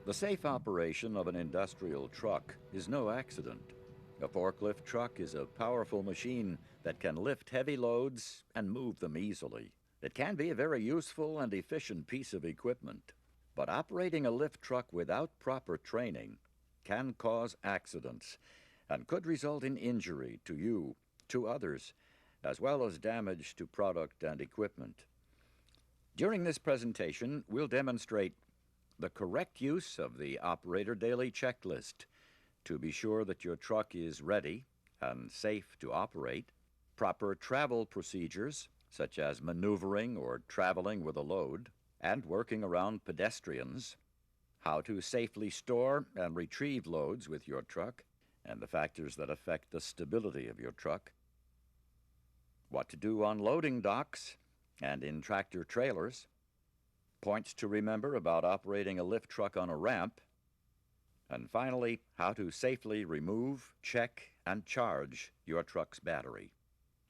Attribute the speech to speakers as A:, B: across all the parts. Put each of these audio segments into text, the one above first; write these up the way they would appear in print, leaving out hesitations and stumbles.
A: The safe operation of an industrial truck is no accident. A forklift truck is a powerful machine that can lift heavy loads and move them easily. It can be a very useful and efficient piece of equipment. But operating a lift truck without proper training can cause accidents and could result in injury to you, to others, as well as damage to product and equipment. During this presentation, we'll demonstrate the correct use of the Operator Daily Checklist to be sure that your truck is ready and safe to operate, proper travel procedures, such as maneuvering or traveling with a load, and working around pedestrians, how to safely store and retrieve loads with your truck, and the factors that affect the stability of your truck, what to do on loading docks and in tractor trailers, points to remember about operating a lift truck on a ramp, and finally, how to safely remove, check, and charge your truck's battery.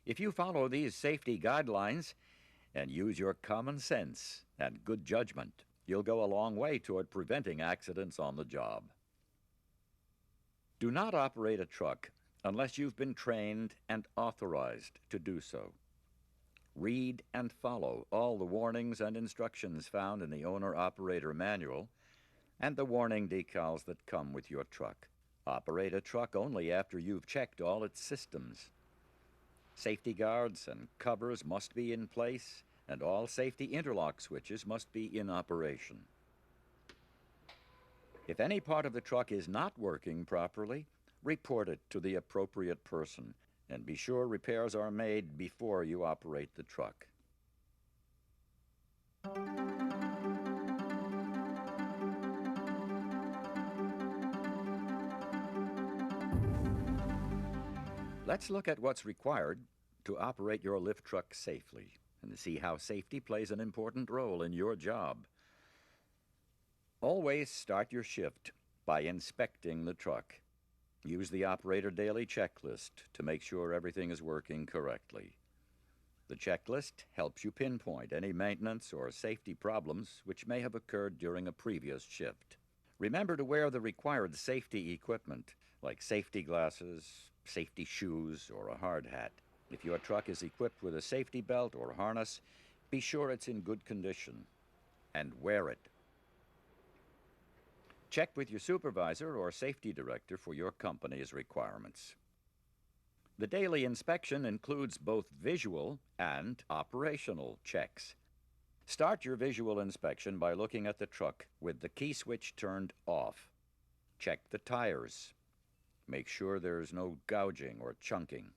A: If you follow these safety guidelines and use your common sense and good judgment, you'll go a long way toward preventing accidents on the job. Do not operate a truck unless you've been trained and authorized to do so. Read and follow all the warnings and instructions found in the Owner-Operator Manual and the warning decals that come with your truck. Operate a truck only after you've checked all its systems. Safety guards and covers must be in place, and all safety interlock switches must be in operation. If any part of the truck is not working properly, report it to the appropriate person, and be sure repairs are made before you operate the truck. Let's look at what's required to operate your lift truck safely and see how safety plays an important role in your job. Always start your shift by inspecting the truck. Use the Operator Daily Checklist to make sure everything is working correctly. The checklist helps you pinpoint any maintenance or safety problems which may have occurred during a previous shift. Remember to wear the required safety equipment, like safety glasses, safety shoes, or a hard hat. If your truck is equipped with a safety belt or harness, be sure it's in good condition and wear it. Check with your supervisor or safety director for your company's requirements. The daily inspection includes both visual and operational checks. Start your visual inspection by looking at the truck with the key switch turned off. Check the tires. Make sure there's no gouging or chunking.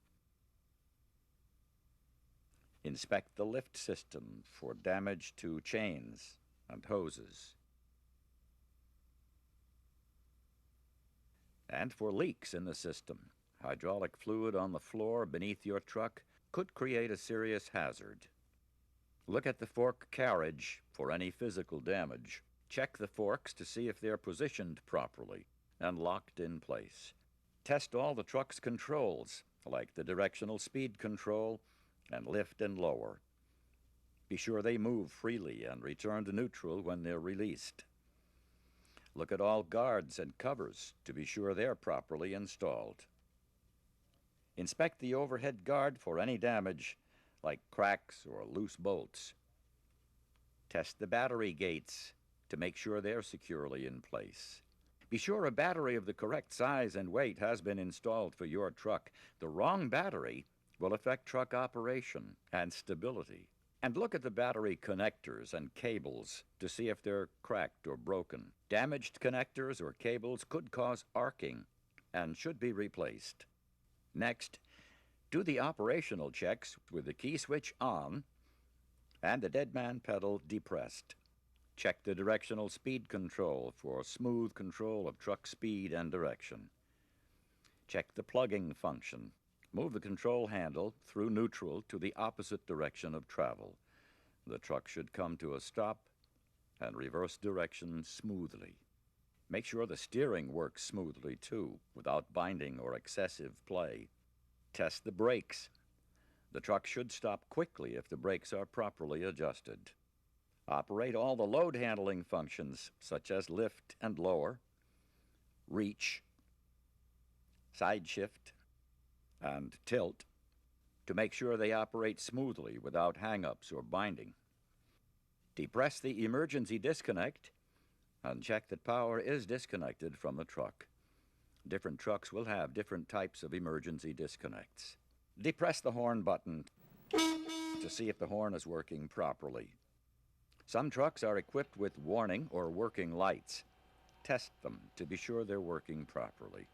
A: Inspect the lift system for damage to chains and hoses, and for leaks in the system. Hydraulic fluid on the floor beneath your truck could create a serious hazard. Look at the fork carriage for any physical damage. Check the forks to see if they're positioned properly and locked in place. Test all the truck's controls, like the directional speed control and lift and lower. Be sure they move freely and return to neutral when they're released. Look at all guards and covers to be sure they're properly installed. Inspect the overhead guard for any damage, like cracks or loose bolts. Test the battery gates to make sure they're securely in place. Be sure a battery of the correct size and weight has been installed for your truck. The wrong battery will affect truck operation and stability. And look at the battery connectors and cables to see if they're cracked or broken. Damaged connectors or cables could cause arcing and should be replaced. Next, do the operational checks with the key switch on and the dead man pedal depressed. Check the directional speed control for smooth control of truck speed and direction. Check the plugging function. Move the control handle through neutral to the opposite direction of travel. The truck should come to a stop and reverse direction smoothly. Make sure the steering works smoothly, too, without binding or excessive play. Test the brakes. The truck should stop quickly if the brakes are properly adjusted. Operate all the load handling functions, such as lift and lower, reach, side shift, and tilt, to make sure they operate smoothly without hang-ups or binding. Depress the emergency disconnect and check that power is disconnected from the truck. Different trucks will have different types of emergency disconnects. Depress the horn button to see if the horn is working properly. Some trucks are equipped with warning or working lights. Test them to be sure they're working properly.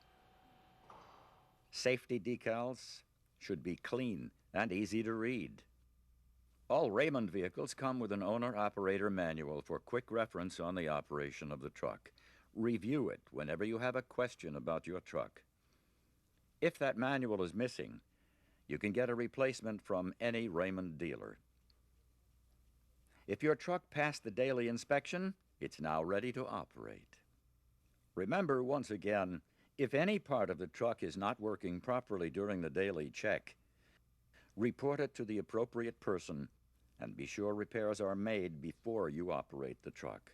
A: Safety decals should be clean and easy to read. All Raymond vehicles come with an owner-operator manual for quick reference on the operation of the truck. Review it whenever you have a question about your truck. If that manual is missing, you can get a replacement from any Raymond dealer. If your truck passed the daily inspection, it's now ready to operate. Remember, once again, if any part of the truck is not working properly during the daily check, report it to the appropriate person and be sure repairs are made before you operate the truck.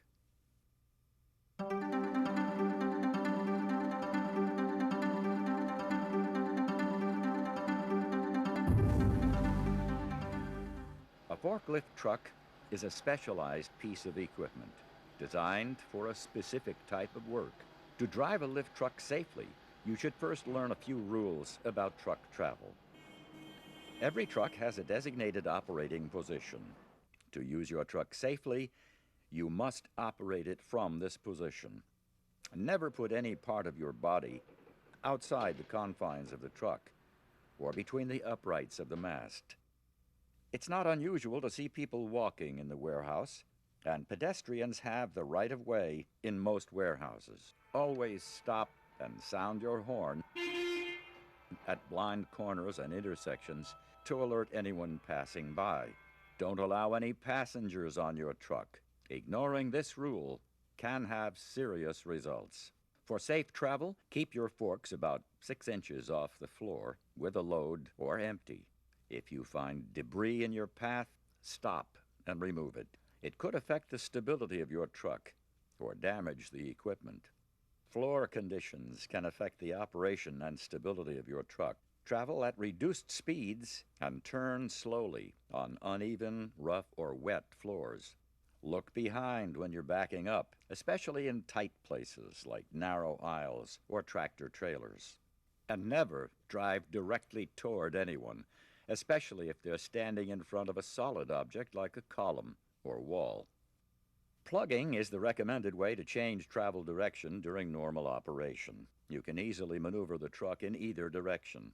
A: A forklift truck is a specialized piece of equipment designed for a specific type of work. To drive a lift truck safely, you should first learn a few rules about truck travel. Every truck has a designated operating position. To use your truck safely, you must operate it from this position. Never put any part of your body outside the confines of the truck or between the uprights of the mast. It's not unusual to see people walking in the warehouse, and pedestrians have the right of way in most warehouses. Always stop and sound your horn at blind corners and intersections to alert anyone passing by. Don't allow any passengers on your truck. Ignoring this rule can have serious results. For safe travel, keep your forks about 6 inches off the floor with a load or empty. If you find debris in your path, stop and remove it. It could affect the stability of your truck or damage the equipment. Floor conditions can affect the operation and stability of your truck. Travel at reduced speeds and turn slowly on uneven, rough, or wet floors. Look behind when you're backing up, especially in tight places like narrow aisles or tractor trailers. And never drive directly toward anyone, especially if they're standing in front of a solid object like a column or wall. Plugging is the recommended way to change travel direction during normal operation. You can easily maneuver the truck in either direction.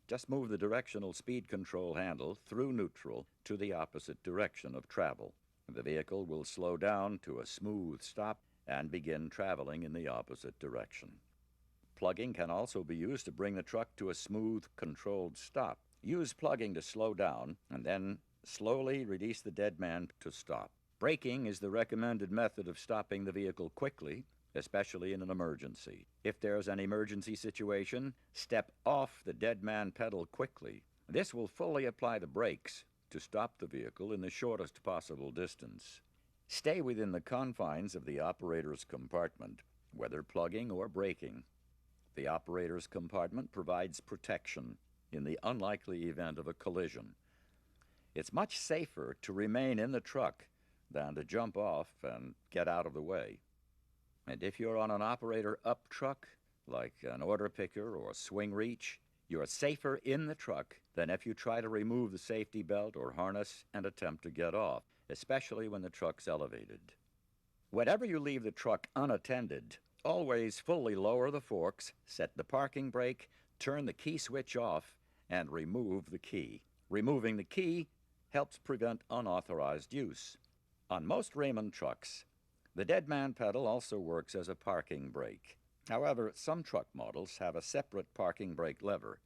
A: Just move the directional speed control handle through neutral to the opposite direction of travel. The vehicle will slow down to a smooth stop and begin traveling in the opposite direction. Plugging can also be used to bring the truck to a smooth, controlled stop. Use plugging to slow down and then slowly release the dead man to stop. Braking is the recommended method of stopping the vehicle quickly, especially in an emergency. If there's an emergency situation, step off the dead man pedal quickly. This will fully apply the brakes to stop the vehicle in the shortest possible distance. Stay within the confines of the operator's compartment, whether plugging or braking. The operator's compartment provides protection in the unlikely event of a collision. It's much safer to remain in the truck than to jump off and get out of the way. And if you're on an operator-up truck, like an order picker or swing reach, you're safer in the truck than if you try to remove the safety belt or harness and attempt to get off, especially when the truck's elevated. Whenever you leave the truck unattended, always fully lower the forks, set the parking brake, turn the key switch off, and remove the key. Removing the key helps prevent unauthorized use. On most Raymond trucks, the dead man pedal also works as a parking brake. However, some truck models have a separate parking brake lever.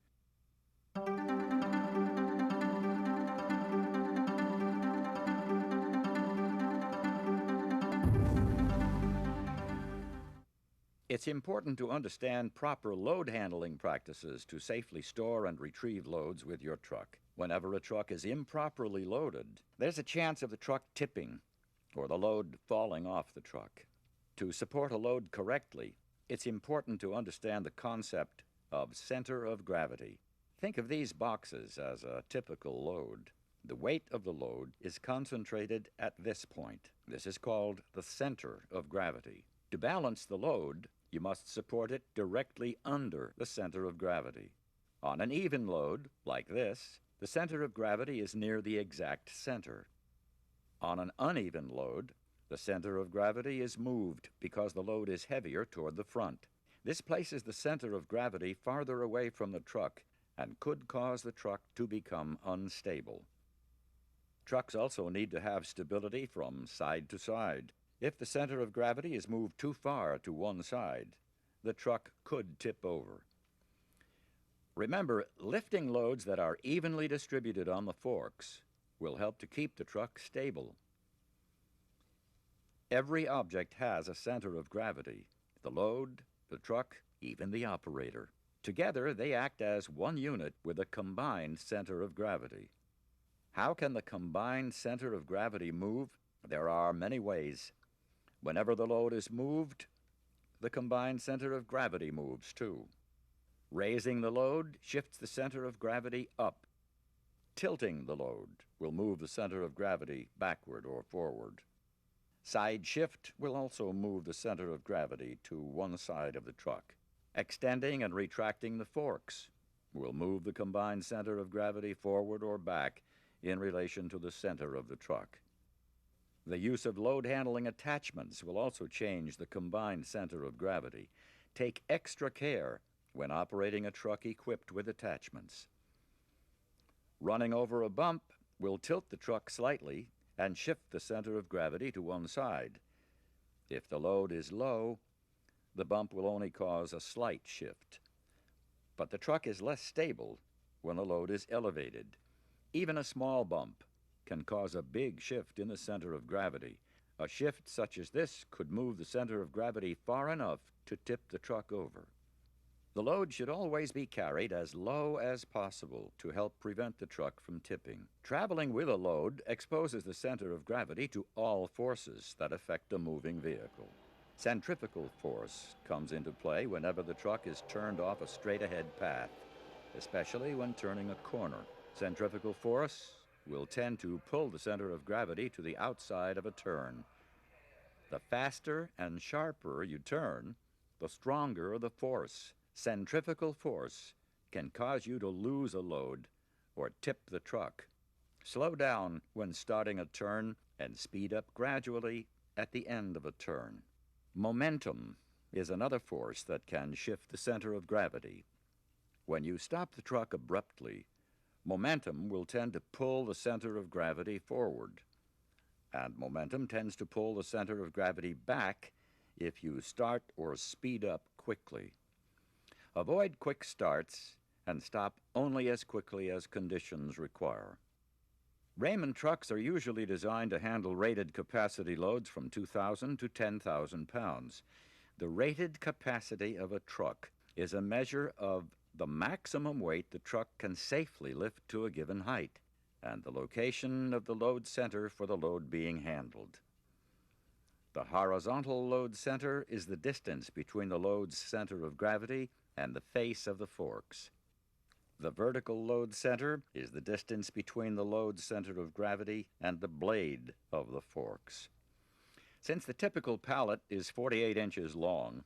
A: It's important to understand proper load handling practices to safely store and retrieve loads with your truck. Whenever a truck is improperly loaded, there's a chance of the truck tipping or the load falling off the truck. To support a load correctly, it's important to understand the concept of center of gravity. Think of these boxes as a typical load. The weight of the load is concentrated at this point. This is called the center of gravity. To balance the load, you must support it directly under the center of gravity. On an even load, like this, the center of gravity is near the exact center. On an uneven load, the center of gravity is moved because the load is heavier toward the front. This places the center of gravity farther away from the truck and could cause the truck to become unstable. Trucks also need to have stability from side to side. If the center of gravity is moved too far to one side, the truck could tip over. Remember, lifting loads that are evenly distributed on the forks will help to keep the truck stable. Every object has a center of gravity: the load, the truck, even the operator. Together, they act as one unit with a combined center of gravity. How can the combined center of gravity move? There are many ways. Whenever the load is moved, the combined center of gravity moves too. Raising the load shifts the center of gravity up. Tilting the load will move the center of gravity backward or forward. Side shift will also move the center of gravity to one side of the truck. Extending and retracting the forks will move the combined center of gravity forward or back in relation to the center of the truck. The use of load handling attachments will also change the combined center of gravity. Take extra care when operating a truck equipped with attachments. Running over a bump will tilt the truck slightly and shift the center of gravity to one side. If the load is low, the bump will only cause a slight shift. But the truck is less stable when the load is elevated. Even a small bump can cause a big shift in the center of gravity. A shift such as this could move the center of gravity far enough to tip the truck over. The load should always be carried as low as possible to help prevent the truck from tipping. Traveling with a load exposes the center of gravity to all forces that affect a moving vehicle. Centrifugal force comes into play whenever the truck is turned off a straight-ahead path, especially when turning a corner. Centrifugal force will tend to pull the center of gravity to the outside of a turn. The faster and sharper you turn, the stronger the force. Centrifugal force can cause you to lose a load or tip the truck. Slow down when starting a turn and speed up gradually at the end of a turn. Momentum is another force that can shift the center of gravity. When you stop the truck abruptly, momentum will tend to pull the center of gravity forward, and momentum tends to pull the center of gravity back if you start or speed up quickly. Avoid quick starts and stop only as quickly as conditions require. Raymond trucks are usually designed to handle rated capacity loads from 2,000 to 10,000 pounds. The rated capacity of a truck is a measure of the maximum weight the truck can safely lift to a given height, and the location of the load center for the load being handled. The horizontal load center is the distance between the load's center of gravity and the face of the forks. The vertical load center is the distance between the load center of gravity and the blade of the forks. Since the typical pallet is 48 inches long,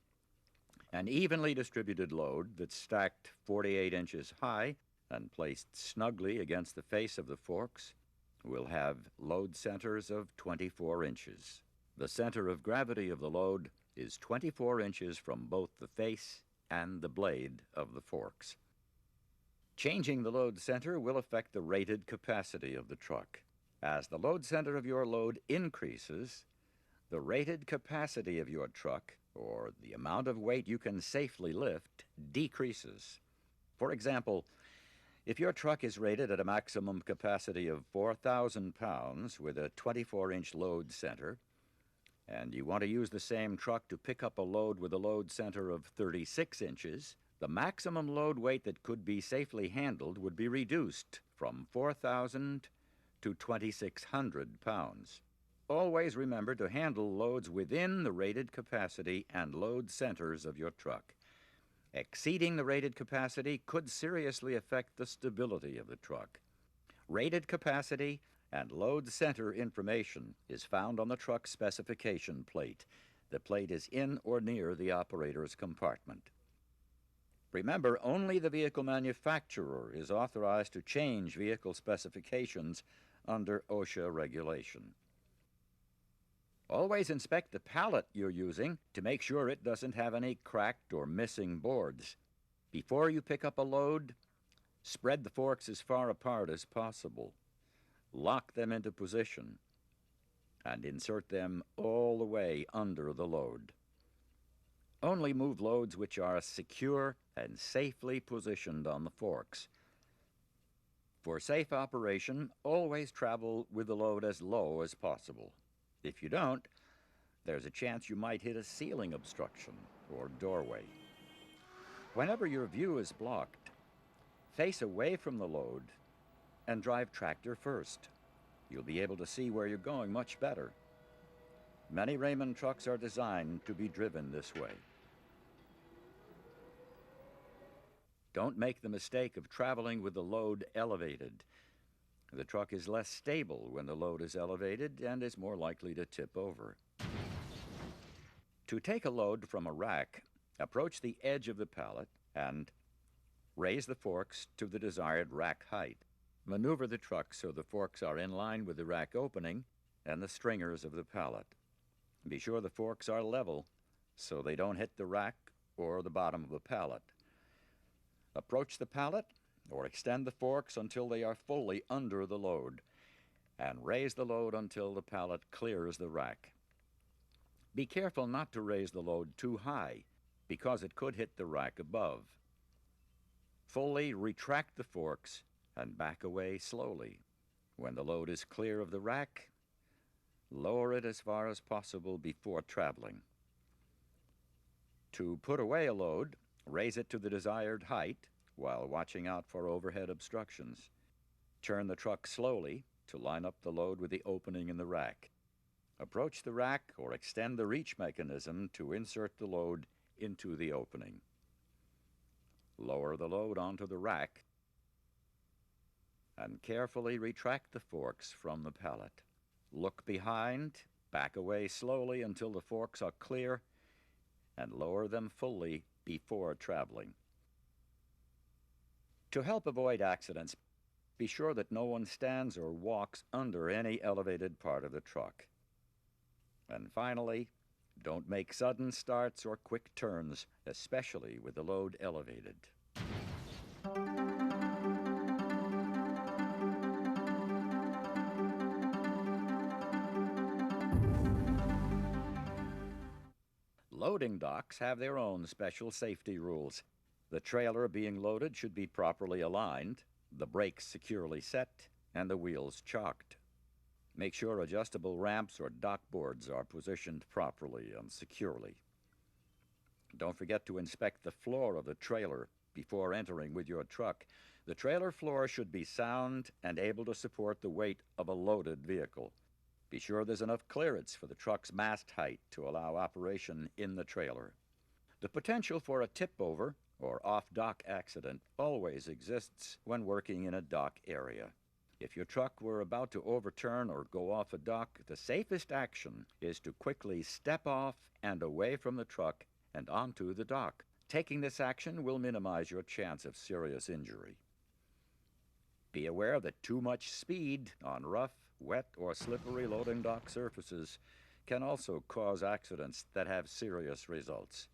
A: an evenly distributed load that's stacked 48 inches high and placed snugly against the face of the forks will have load centers of 24 inches. The center of gravity of the load is 24 inches from both the face and the blade of the forks. Changing the load center will affect the rated capacity of the truck. As the load center of your load increases, the rated capacity of your truck, or the amount of weight you can safely lift, decreases. For example, if your truck is rated at a maximum capacity of 4,000 pounds with a 24-inch load center, and you want to use the same truck to pick up a load with a load center of 36 inches, the maximum load weight that could be safely handled would be reduced from 4,000 to 2,600 pounds. Always remember to handle loads within the rated capacity and load centers of your truck. Exceeding the rated capacity could seriously affect the stability of the truck. Rated capacity and load center information is found on the truck specification plate. The plate is in or near the operator's compartment. Remember, only the vehicle manufacturer is authorized to change vehicle specifications under OSHA regulation. Always inspect the pallet you're using to make sure it doesn't have any cracked or missing boards. Before you pick up a load, spread the forks as far apart as possible. Lock them into position and insert them all the way under the load. Only move loads which are secure and safely positioned on the forks. For safe operation, always travel with the load as low as possible. If you don't, there's a chance you might hit a ceiling obstruction or doorway. Whenever your view is blocked, face away from the load and drive tractor first. You'll be able to see where you're going much better. Many Raymond trucks are designed to be driven this way. Don't make the mistake of traveling with the load elevated. The truck is less stable when the load is elevated and is more likely to tip over. To take a load from a rack, approach the edge of the pallet and raise the forks to the desired rack height. Maneuver the truck so the forks are in line with the rack opening and the stringers of the pallet. Be sure the forks are level so they don't hit the rack or the bottom of the pallet. Approach the pallet or extend the forks until they are fully under the load, and raise the load until the pallet clears the rack. Be careful not to raise the load too high, because it could hit the rack above. Fully retract the forks and back away slowly. When the load is clear of the rack, lower it as far as possible before traveling. To put away a load, raise it to the desired height while watching out for overhead obstructions. Turn the truck slowly to line up the load with the opening in the rack. Approach the rack or extend the reach mechanism to insert the load into the opening. Lower the load onto the rack and carefully retract the forks from the pallet. Look behind, back away slowly until the forks are clear, and lower them fully before traveling. To help avoid accidents, be sure that no one stands or walks under any elevated part of the truck. And finally, don't make sudden starts or quick turns, especially with the load elevated. Loading docks have their own special safety rules. The trailer being loaded should be properly aligned, the brakes securely set, and the wheels chocked. Make sure adjustable ramps or dock boards are positioned properly and securely. Don't forget to inspect the floor of the trailer before entering with your truck. The trailer floor should be sound and able to support the weight of a loaded vehicle. Be sure there's enough clearance for the truck's mast height to allow operation in the trailer. The potential for a tip-over or off-dock accident always exists when working in a dock area. If your truck were about to overturn or go off a dock, the safest action is to quickly step off and away from the truck and onto the dock. Taking this action will minimize your chance of serious injury. Be aware that too much speed on rough, wet, or slippery loading dock surfaces can also cause accidents that have serious results.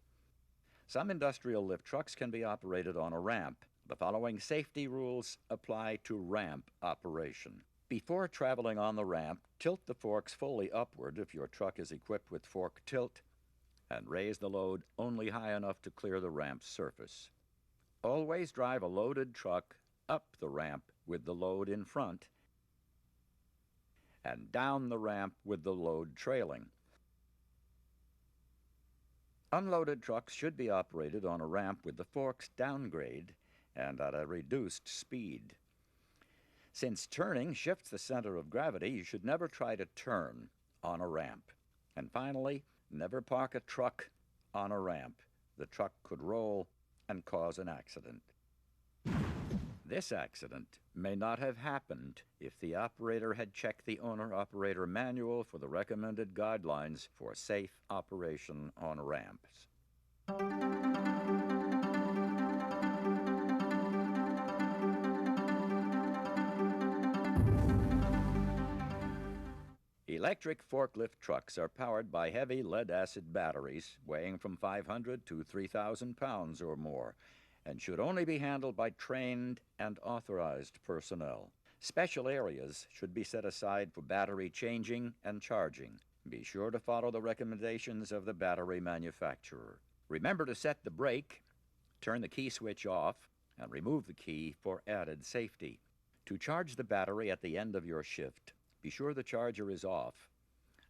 A: Some industrial lift trucks can be operated on a ramp. The following safety rules apply to ramp operation. Before traveling on the ramp, tilt the forks fully upward if your truck is equipped with fork tilt, and raise the load only high enough to clear the ramp's surface. Always drive a loaded truck up the ramp with the load in front and down the ramp with the load trailing. Unloaded trucks should be operated on a ramp with the forks downgrade and at a reduced speed. Since turning shifts the center of gravity, you should never try to turn on a ramp. And finally, never park a truck on a ramp. The truck could roll and cause an accident. This accident may not have happened if the operator had checked the owner-operator manual for the recommended guidelines for safe operation on ramps. Electric forklift trucks are powered by heavy lead-acid batteries weighing from 500 to 3,000 pounds or more, and should only be handled by trained and authorized personnel. Special areas should be set aside for battery changing and charging. Be sure to follow the recommendations of the battery manufacturer. Remember to set the brake, turn the key switch off, and remove the key for added safety. To charge the battery at the end of your shift, be sure the charger is off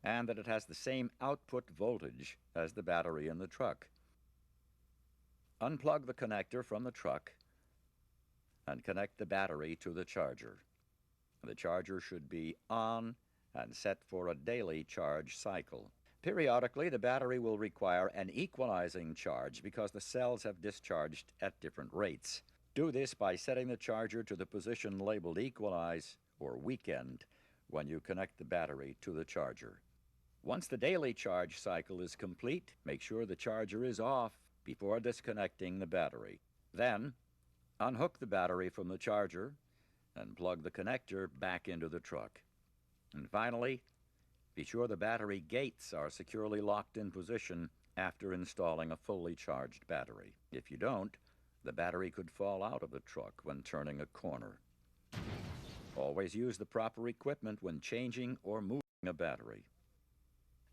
A: and that it has the same output voltage as the battery in the truck. Unplug the connector from the truck and connect the battery to the charger. The charger should be on and set for a daily charge cycle. Periodically, the battery will require an equalizing charge because the cells have discharged at different rates. Do this by setting the charger to the position labeled equalize or weekend when you connect the battery to the charger. Once the daily charge cycle is complete, make sure the charger is off before disconnecting the battery. Then, unhook the battery from the charger and plug the connector back into the truck. And finally, be sure the battery gates are securely locked in position after installing a fully charged battery. If you don't, the battery could fall out of the truck when turning a corner. Always use the proper equipment when changing or moving a battery.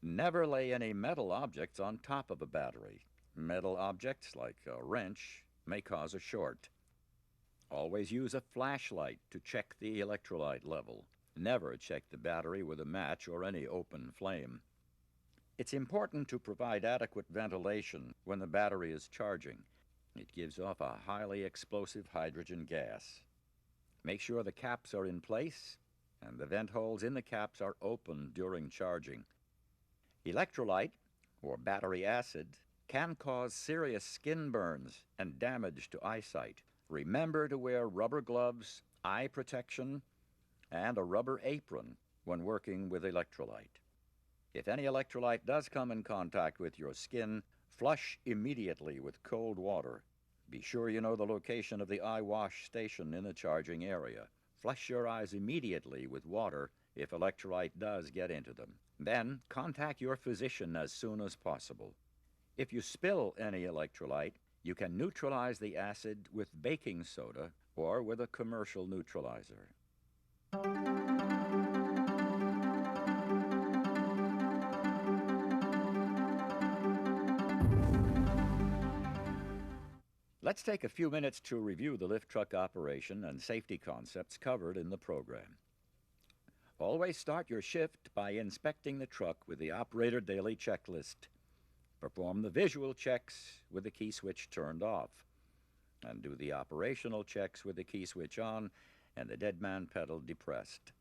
A: Never lay any metal objects on top of a battery. Metal objects like a wrench may cause a short. Always use a flashlight to check the electrolyte level. Never check the battery with a match or any open flame. It's important to provide adequate ventilation when the battery is charging. It gives off a highly explosive hydrogen gas. Make sure the caps are in place and the vent holes in the caps are open during charging. Electrolyte, or battery acid, can cause serious skin burns and damage to eyesight. Remember to wear rubber gloves, eye protection, and a rubber apron when working with electrolyte. If any electrolyte does come in contact with your skin, flush immediately with cold water. Be sure you know the location of the eye wash station in the charging area. Flush your eyes immediately with water if electrolyte does get into them. Then contact your physician as soon as possible. If you spill any electrolyte, you can neutralize the acid with baking soda or with a commercial neutralizer. Let's take a few minutes to review the lift truck operation and safety concepts covered in the program. Always start your shift by inspecting the truck with the operator daily checklist. Perform the visual checks with the key switch turned off, and do the operational checks with the key switch on and the dead man pedal depressed.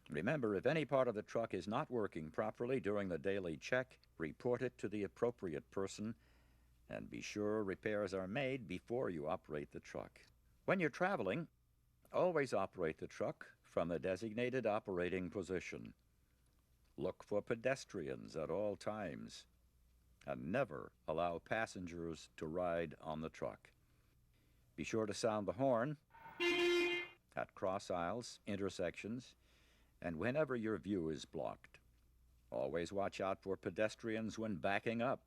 A: Remember, if any part of the truck is not working properly during the daily check, report it to the appropriate person and be sure repairs are made before you operate the truck. When you're traveling, always operate the truck from the designated operating position. Look for pedestrians at all times, and never allow passengers to ride on the truck. Be sure to sound the horn at cross aisles, intersections, and whenever your view is blocked. Always watch out for pedestrians when backing up,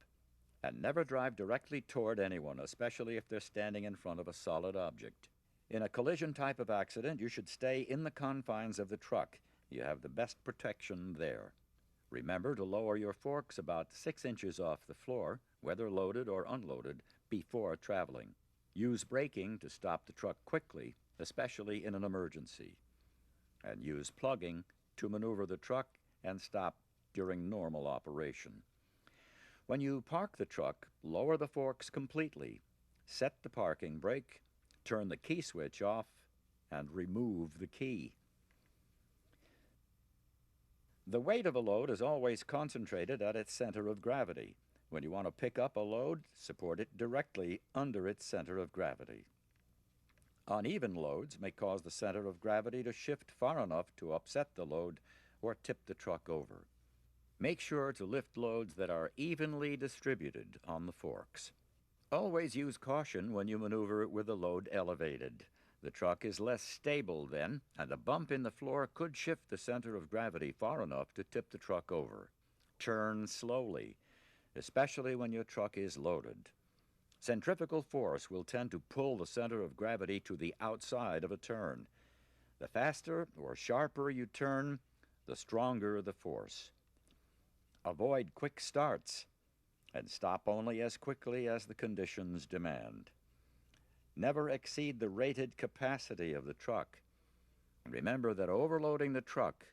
A: and never drive directly toward anyone, especially if they're standing in front of a solid object. In a collision type of accident, you should stay in the confines of the truck. You have the best protection there. Remember to lower your forks about 6 inches off the floor, whether loaded or unloaded, before traveling. Use braking to stop the truck quickly, especially in an emergency. And use plugging to maneuver the truck and stop during normal operation. When you park the truck, lower the forks completely, set the parking brake, turn the key switch off, and remove the key. The weight of a load is always concentrated at its center of gravity. When you want to pick up a load, support it directly under its center of gravity. Uneven loads may cause the center of gravity to shift far enough to upset the load or tip the truck over. Make sure to lift loads that are evenly distributed on the forks. Always use caution when you maneuver with the load elevated. The truck is less stable then, and a bump in the floor could shift the center of gravity far enough to tip the truck over. Turn slowly, especially when your truck is loaded. Centrifugal force will tend to pull the center of gravity to the outside of a turn. The faster or sharper you turn, the stronger the force. Avoid quick starts and stop only as quickly as the conditions demand. Never exceed the rated capacity of the truck. Remember that overloading the truck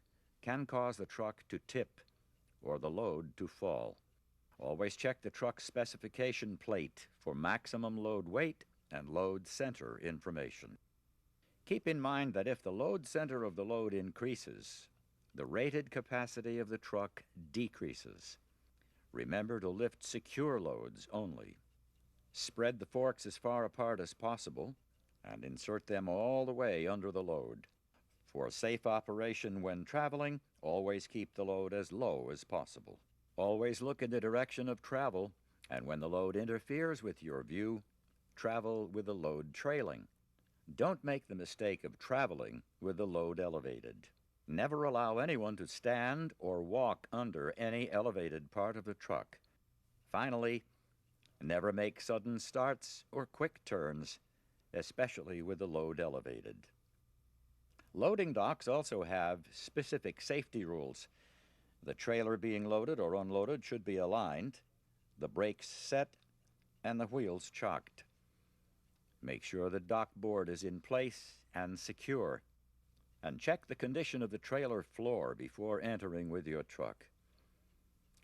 A: can cause the truck to tip or the load to fall. Always check the truck specification plate for maximum load weight and load center information. Keep in mind that if the load center of the load increases, the rated capacity of the truck decreases. Remember to lift secure loads only. Spread the forks as far apart as possible and insert them all the way under the load. For safe operation when traveling, always keep the load as low as possible. Always look in the direction of travel, and when the load interferes with your view, travel with the load trailing. Don't make the mistake of traveling with the load elevated. Never allow anyone to stand or walk under any elevated part of the truck. Finally, never make sudden starts or quick turns, especially with the load elevated. Loading docks also have specific safety rules. The trailer being loaded or unloaded should be aligned, the brakes set, and the wheels chocked. Make sure the dock board is in place and secure, and check the condition of the trailer floor before entering with your truck.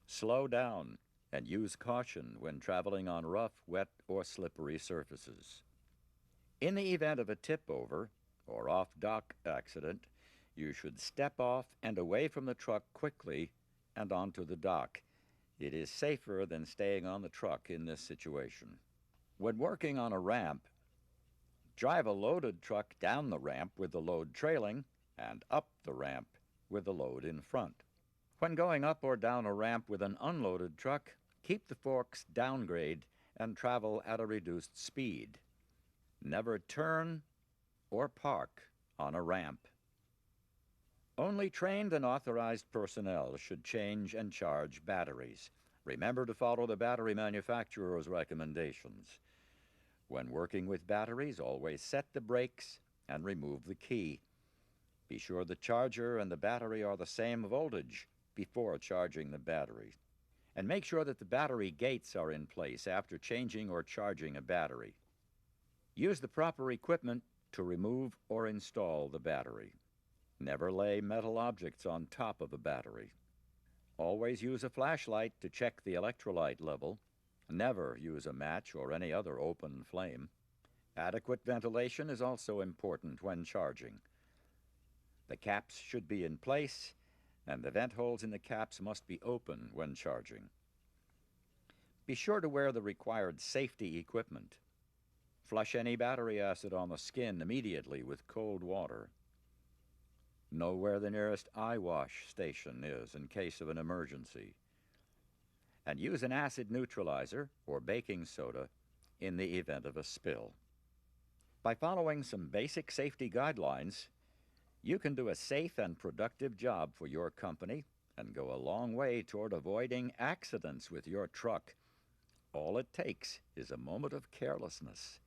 A: Slow down and use caution when traveling on rough, wet, or slippery surfaces. In the event of a tip-over or off-dock accident, you should step off and away from the truck quickly and onto the dock. It is safer than staying on the truck in this situation. When working on a ramp, drive a loaded truck down the ramp with the load trailing and up the ramp with the load in front. When going up or down a ramp with an unloaded truck, keep the forks downgrade and travel at a reduced speed. Never turn or park on a ramp. Only trained and authorized personnel should change and charge batteries. Remember to follow the battery manufacturer's recommendations. When working with batteries, always set the brakes and remove the key. Be sure the charger and the battery are the same voltage before charging the battery. And make sure that the battery gates are in place after changing or charging a battery. Use the proper equipment to remove or install the battery. Never lay metal objects on top of a battery. Always use a flashlight to check the electrolyte level. Never use a match or any other open flame. Adequate ventilation is also important when charging. The caps should be in place, and the vent holes in the caps must be open when charging. Be sure to wear the required safety equipment. Flush any battery acid on the skin immediately with cold water. Know where the nearest eye wash station is in case of an emergency. And use an acid neutralizer or baking soda in the event of a spill. By following some basic safety guidelines, you can do a safe and productive job for your company and go a long way toward avoiding accidents with your truck. All it takes is a moment of carelessness.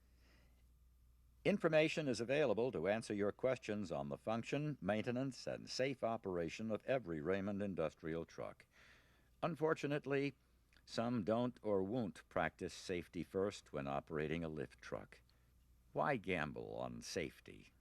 A: Information is available to answer your questions on the function, maintenance, and safe operation of every Raymond industrial truck. Unfortunately, some don't or won't practice safety first when operating a lift truck. Why gamble on safety?